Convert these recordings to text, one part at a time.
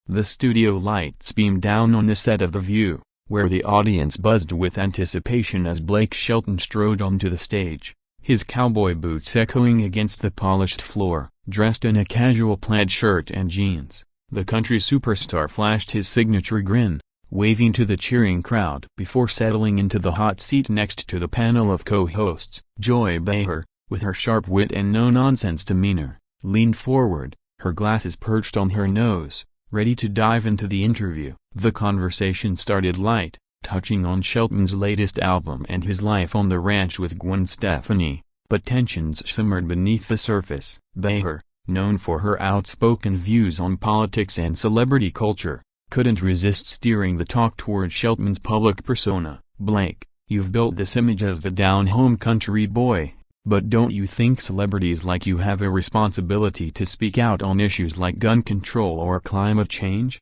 The studio lights beamed down on the set of The View, where the audience buzzed with anticipation as Blake Shelton strode onto the stage, his cowboy boots echoing against the polished floor. Dressed in a casual plaid shirt and jeans, the country superstar flashed his signature grin, waving to the cheering crowd before settling into the hot seat next to the panel of co-hosts. Joy Behar, with her sharp wit and no-nonsense demeanor, leaned forward, her glasses perched on her nose, ready to dive into the interview. The conversation started light, touching on Shelton's latest album and his life on the ranch with Gwen Stefani, but tensions simmered beneath the surface. Behar, known for her outspoken views on politics and celebrity culture, couldn't resist steering the talk toward Shelton's public persona. "Blake, you've built this image as the down-home country boy, but don't you think celebrities like you have a responsibility to speak out on issues like gun control or climate change?"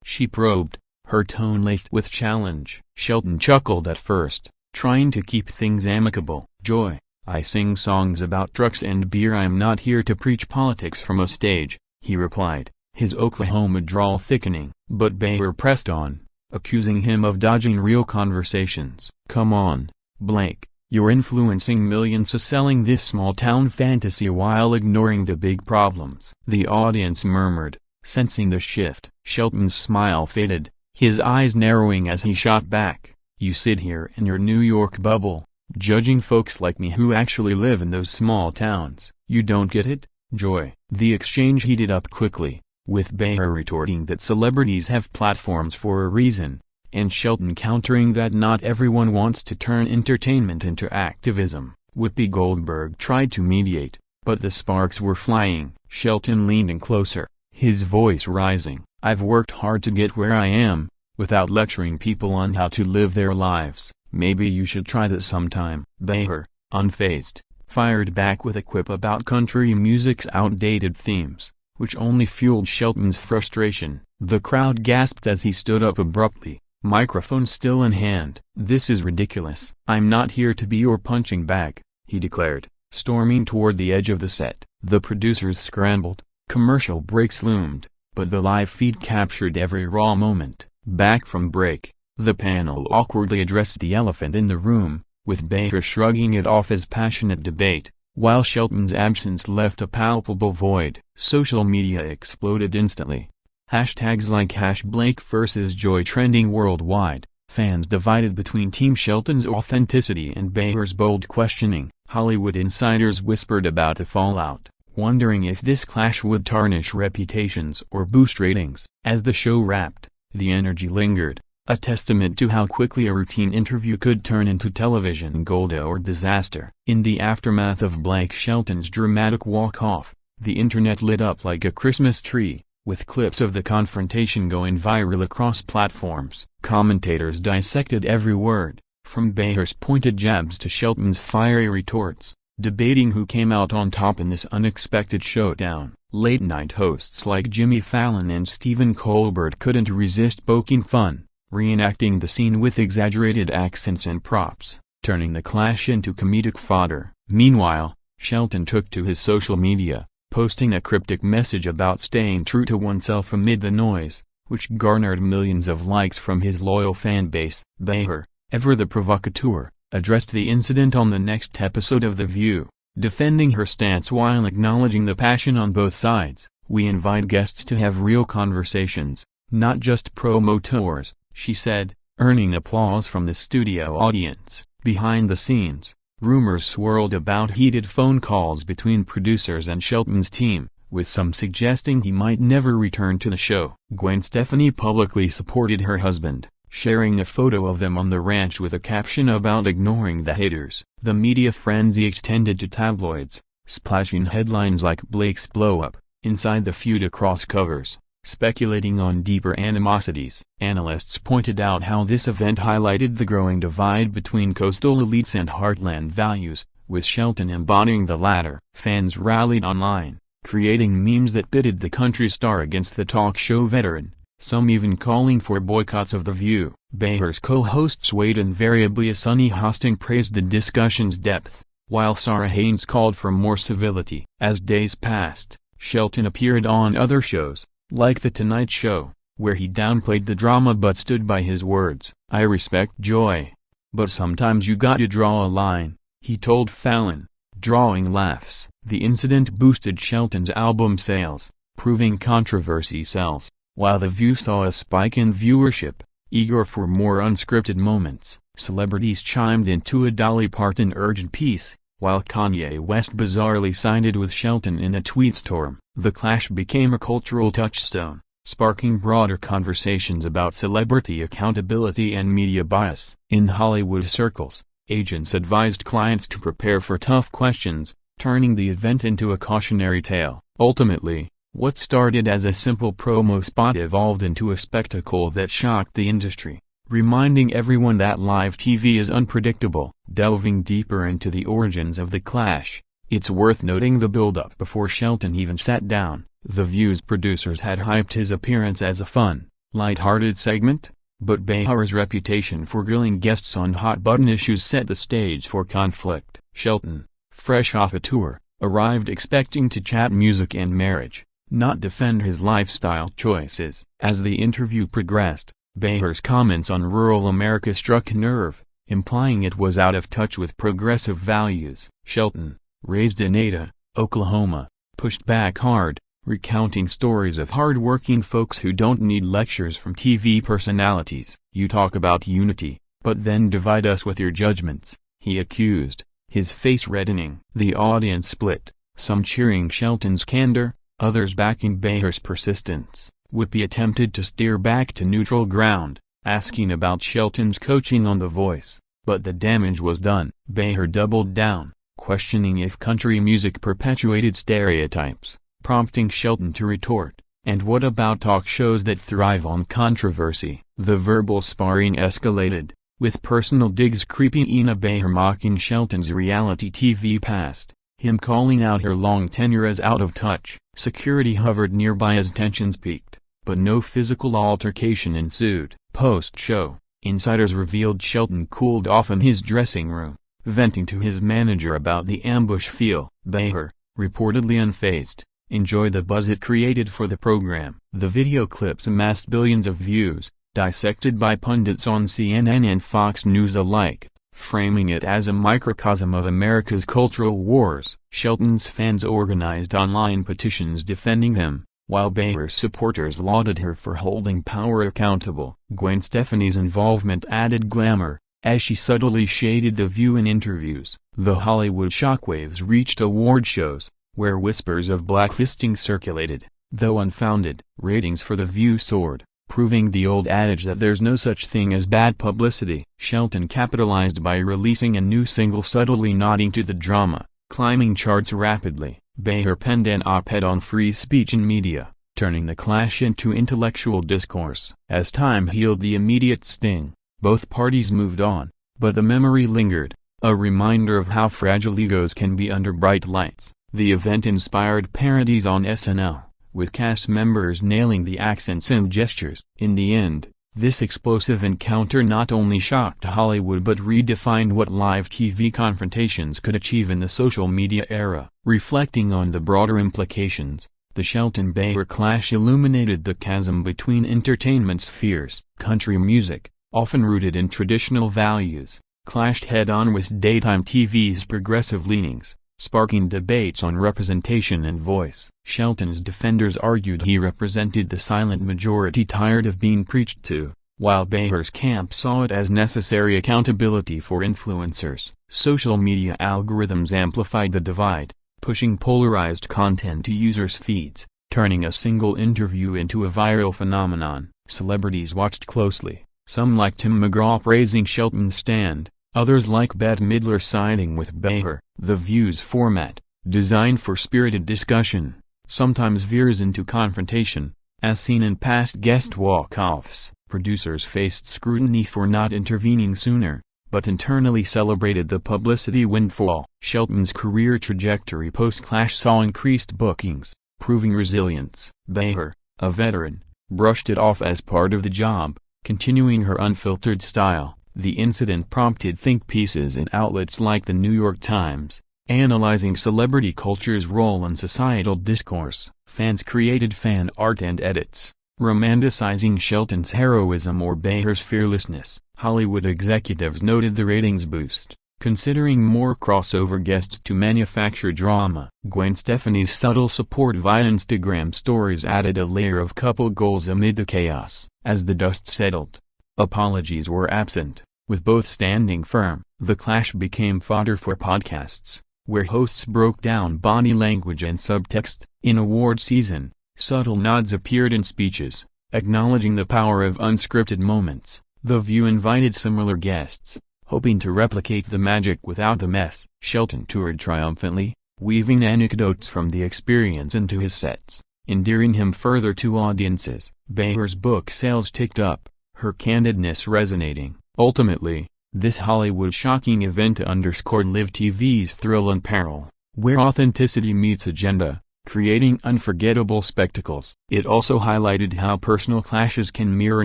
she probed, her tone laced with challenge. Shelton chuckled at first, trying to keep things amicable. "Joy, I sing songs about trucks and beer. I'm not here to preach politics from a stage," he replied, his Oklahoma drawl thickening. But Behar pressed on, accusing him of dodging real conversations. "Come on, Blake, you're influencing millions selling this small-town fantasy while ignoring the big problems." The audience murmured, sensing the shift. Shelton's smile faded, his eyes narrowing as he shot back, "You sit here in your New York bubble, judging folks like me who actually live in those small towns. You don't get it, Joy." The exchange heated up quickly, with Behar retorting that celebrities have platforms for a reason, and Shelton countering that not everyone wants to turn entertainment into activism. Whoopi Goldberg tried to mediate, but the sparks were flying. Shelton leaned in closer, his voice rising. "I've worked hard to get where I am, without lecturing people on how to live their lives. Maybe you should try this sometime." Behar, unfazed, fired back with a quip about country music's outdated themes, which only fueled Shelton's frustration. The crowd gasped as he stood up abruptly, microphone still in hand. "This is ridiculous." "I'm not here to be your punching bag," he declared, storming toward the edge of the set. The producers scrambled, commercial breaks loomed, but the live feed captured every raw moment. Back from break, the panel awkwardly addressed the elephant in the room, with Behar shrugging it off as passionate debate, while Shelton's absence left a palpable void. Social media exploded instantly. Hashtags like #Blake vs. Joy trending worldwide, fans divided between Team Shelton's authenticity and Behar's bold questioning. Hollywood insiders whispered about the fallout, wondering if this clash would tarnish reputations or boost ratings. As the show wrapped, the energy lingered, a testament to how quickly a routine interview could turn into television gold or disaster. In the aftermath of Blake Shelton's dramatic walk-off, the internet lit up like a Christmas tree, with clips of the confrontation going viral across platforms. Commentators dissected every word, from Behar's pointed jabs to Shelton's fiery retorts, debating who came out on top in this unexpected showdown. Late-night hosts like Jimmy Fallon and Stephen Colbert couldn't resist poking fun, reenacting the scene with exaggerated accents and props, turning the clash into comedic fodder. Meanwhile, Shelton took to his social media, posting a cryptic message about staying true to oneself amid the noise, which garnered millions of likes from his loyal fan base. Behar, ever the provocateur, addressed the incident on the next episode of The View, defending her stance while acknowledging the passion on both sides. "We invite guests to have real conversations, not just promo tours," she said, earning applause from the studio audience. Behind the scenes, rumors swirled about heated phone calls between producers and Shelton's team, with some suggesting he might never return to the show. Gwen Stefani publicly supported her husband, sharing a photo of them on the ranch with a caption about ignoring the haters. The media frenzy extended to tabloids, splashing headlines like "Blake's blow-up," "Inside the Feud" across covers, speculating on deeper animosities. Analysts pointed out how this event highlighted the growing divide between coastal elites and heartland values, with Shelton embodying the latter. Fans rallied online, creating memes that pitted the country star against the talk show veteran, some even calling for boycotts of The View. Behar's co-hosts Wade and Variably Sunny Hosting praised the discussion's depth, while Sarah Haynes called for more civility. As days passed, Shelton appeared on other shows, like The Tonight Show, where he downplayed the drama but stood by his words. "I respect Joy. But sometimes you gotta draw a line," he told Fallon, drawing laughs. The incident boosted Shelton's album sales, proving controversy sells. While The View saw a spike in viewership, eager for more unscripted moments, celebrities chimed in to a Dolly Parton urged peace, while Kanye West bizarrely sided with Shelton in a tweet storm. The clash became a cultural touchstone, sparking broader conversations about celebrity accountability and media bias. In Hollywood circles, agents advised clients to prepare for tough questions, turning the event into a cautionary tale. Ultimately, what started as a simple promo spot evolved into a spectacle that shocked the industry, reminding everyone that live TV is unpredictable. Delving deeper into the origins of the clash, it's worth noting the build-up before Shelton even sat down. The View's producers had hyped his appearance as a fun, light-hearted segment, but Behar's reputation for grilling guests on hot-button issues set the stage for conflict. Shelton, fresh off a tour, arrived expecting to chat music and marriage, not defend his lifestyle choices. As the interview progressed, Behar's comments on rural America struck a nerve, implying it was out of touch with progressive values. Shelton, raised in Ada, Oklahoma, pushed back hard, recounting stories of hard-working folks who don't need lectures from TV personalities. "You talk about unity, but then divide us with your judgments," he accused, his face reddening. The audience split, some cheering Shelton's candor, others backing Behar's persistence. Whoopi attempted to steer back to neutral ground, asking about Shelton's coaching on The Voice, but the damage was done. Behar doubled down, questioning if country music perpetuated stereotypes, prompting Shelton to retort, "And what about talk shows that thrive on controversy?" The verbal sparring escalated, with personal digs creeping in. Behar mocking Shelton's reality TV past, him calling out her long tenure as out of touch. Security hovered nearby as tensions peaked, but no physical altercation ensued. Post-show, insiders revealed Shelton cooled off in his dressing room, venting to his manager about the ambush feel. Behar, reportedly unfazed, enjoyed the buzz it created for the program. The video clips amassed billions of views, dissected by pundits on CNN and Fox News alike, framing it as a microcosm of America's cultural wars. Shelton's fans organized online petitions defending him, while Behar's supporters lauded her for holding power accountable. Gwen Stefani's involvement added glamour, as she subtly shaded The View in interviews. The Hollywood shockwaves reached award shows, where whispers of blacklisting circulated, though unfounded. Ratings for The View soared, proving the old adage that there's no such thing as bad publicity. Shelton capitalized by releasing a new single subtly nodding to the drama, climbing charts rapidly. Behar penned an op-ed on free speech and media, turning the clash into intellectual discourse. As time healed the immediate sting, both parties moved on, but the memory lingered, a reminder of how fragile egos can be under bright lights. The event inspired parodies on SNL, with cast members nailing the accents and gestures. In the end, this explosive encounter not only shocked Hollywood but redefined what live TV confrontations could achieve in the social media era. Reflecting on the broader implications, the Shelton-Behar clash illuminated the chasm between entertainment spheres. Country music, often rooted in traditional values, clashed head-on with daytime TV's progressive leanings, sparking debates on representation and voice. Shelton's defenders argued he represented the silent majority tired of being preached to, while Behar's camp saw it as necessary accountability for influencers. Social media algorithms amplified the divide, pushing polarized content to users' feeds, turning a single interview into a viral phenomenon. Celebrities watched closely, some like Tim McGraw praising Shelton's stand, others like Bette Midler siding with Behar. The View's format, designed for spirited discussion, sometimes veers into confrontation, as seen in past guest walk-offs. Producers faced scrutiny for not intervening sooner, but internally celebrated the publicity windfall. Shelton's career trajectory post-clash saw increased bookings, proving resilience. Behar, a veteran, brushed it off as part of the job, continuing her unfiltered style. The incident prompted think pieces in outlets like the New York Times, analyzing celebrity culture's role in societal discourse. Fans created fan art and edits, romanticizing Shelton's heroism or Behar's fearlessness. Hollywood executives noted the ratings boost, considering more crossover guests to manufacture drama. Gwen Stefani's subtle support via Instagram stories added a layer of couple goals amid the chaos. As the dust settled, apologies were absent, with both standing firm. The clash became fodder for podcasts, where hosts broke down body language and subtext. In award season, subtle nods appeared in speeches, acknowledging the power of unscripted moments. The View invited similar guests, hoping to replicate the magic without the mess. Shelton toured triumphantly, weaving anecdotes from the experience into his sets, endearing him further to audiences. Behar's book sales ticked up, her candidness resonating. Ultimately, this Hollywood shocking event underscored live TV's thrill and peril, where authenticity meets agenda, creating unforgettable spectacles. It also highlighted how personal clashes can mirror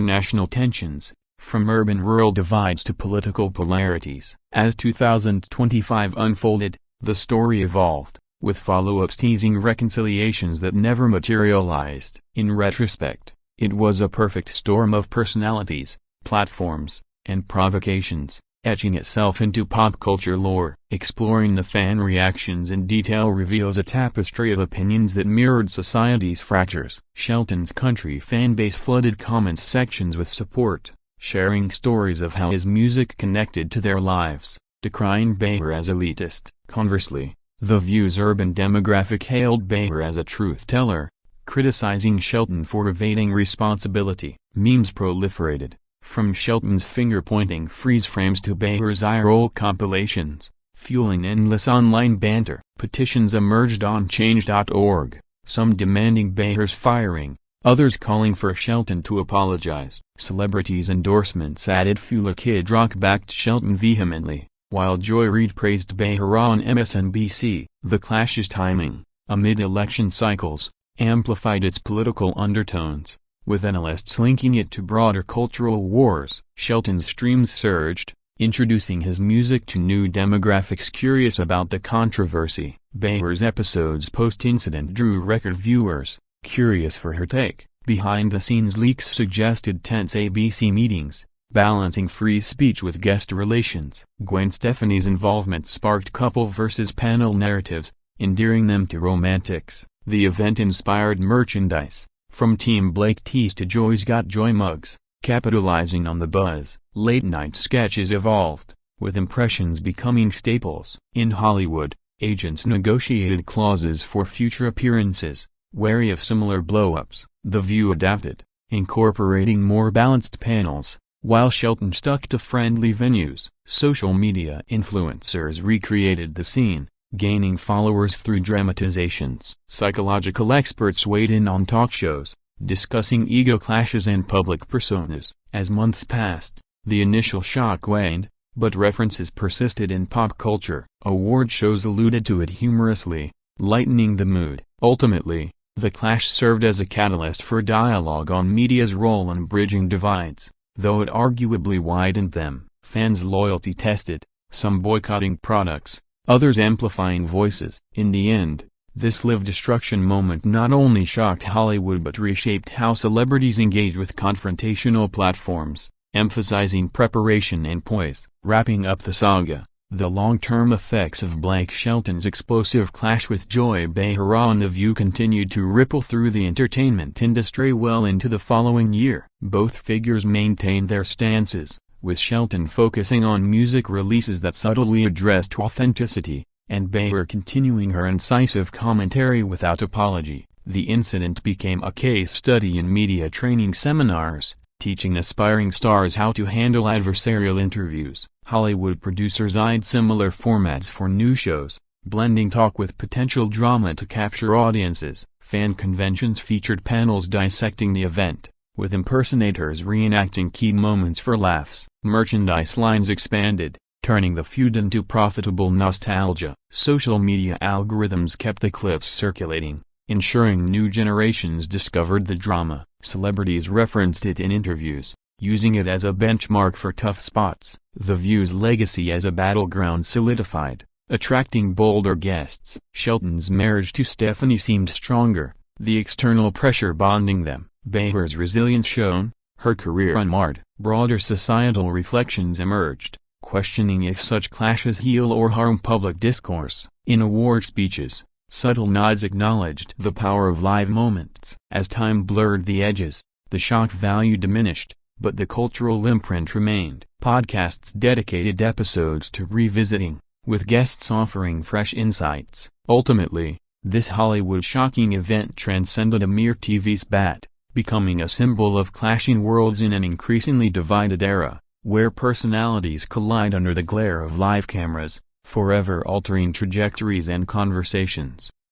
national tensions, from urban-rural divides to political polarities. As 2025 unfolded, the story evolved, with follow-ups teasing reconciliations that never materialized. In retrospect, it was a perfect storm of personalities, platforms, and provocations, etching itself into pop culture lore. Exploring the fan reactions in detail reveals a tapestry of opinions that mirrored society's fractures. Shelton's country fanbase flooded comments sections with support, sharing stories of how his music connected to their lives, decrying Behar as elitist. Conversely, The View's urban demographic hailed Behar as a truth-teller, criticizing Shelton for evading responsibility. Memes proliferated, from Shelton's finger-pointing freeze frames to Behar's eye-roll compilations, fueling endless online banter. Petitions emerged on change.org, some demanding Behar's firing, others calling for Shelton to apologize. Celebrities' endorsements added fuel. Kid Rock backed Shelton vehemently, while Joy Reid praised Behar on MSNBC. The clash's timing, amid election cycles, amplified its political undertones, with analysts linking it to broader cultural wars. Shelton's streams surged, introducing his music to new demographics curious about the controversy. Behar's episodes post-incident drew record viewers, curious for her take. Behind-the-scenes leaks suggested tense ABC meetings, balancing free speech with guest relations. Gwen Stefani's involvement sparked couple versus panel narratives, endearing them to romantics. The event inspired merchandise, from Team Blake tees to Joy's Got Joy mugs, capitalizing on the buzz. Late-night sketches evolved, with impressions becoming staples. In Hollywood, agents negotiated clauses for future appearances, wary of similar blow-ups. The View adapted, incorporating more balanced panels, while Shelton stuck to friendly venues. Social media influencers recreated the scene, gaining followers through dramatizations. Psychological experts weighed in on talk shows, discussing ego clashes and public personas. As months passed, the initial shock waned, but references persisted in pop culture. Award shows alluded to it humorously, lightening the mood. Ultimately, the clash served as a catalyst for dialogue on media's role in bridging divides, though it arguably widened them. Fans' loyalty tested, some boycotting products, others amplifying voices. In the end, this live destruction moment not only shocked Hollywood but reshaped how celebrities engage with confrontational platforms, emphasizing preparation and poise. Wrapping up the saga, the long-term effects of Blake Shelton's explosive clash with Joy Behar on The View continued to ripple through the entertainment industry well into the following year. Both figures maintained their stances, with Shelton focusing on music releases that subtly addressed authenticity, and Behar continuing her incisive commentary without apology. The incident became a case study in media training seminars, teaching aspiring stars how to handle adversarial interviews. Hollywood producers eyed similar formats for new shows, blending talk with potential drama to capture audiences. Fan conventions featured panels dissecting the event, with impersonators reenacting key moments for laughs. Merchandise lines expanded, turning the feud into profitable nostalgia. Social media algorithms kept the clips circulating, ensuring new generations discovered the drama. Celebrities referenced it in interviews, using it as a benchmark for tough spots. The View's legacy as a battleground solidified, attracting bolder guests. Shelton's marriage to Stefani seemed stronger, the external pressure bonding them, Behar's resilience shone, her career unmarred. Broader societal reflections emerged, questioning if such clashes heal or harm public discourse. In award speeches, subtle nods acknowledged the power of live moments. As time blurred the edges, the shock value diminished, but the cultural imprint remained. Podcasts dedicated episodes to revisiting, with guests offering fresh insights. Ultimately, this Hollywood shocking event transcended a mere TV spat, becoming a symbol of clashing worlds in an increasingly divided era, where personalities collide under the glare of live cameras, forever altering trajectories and conversations.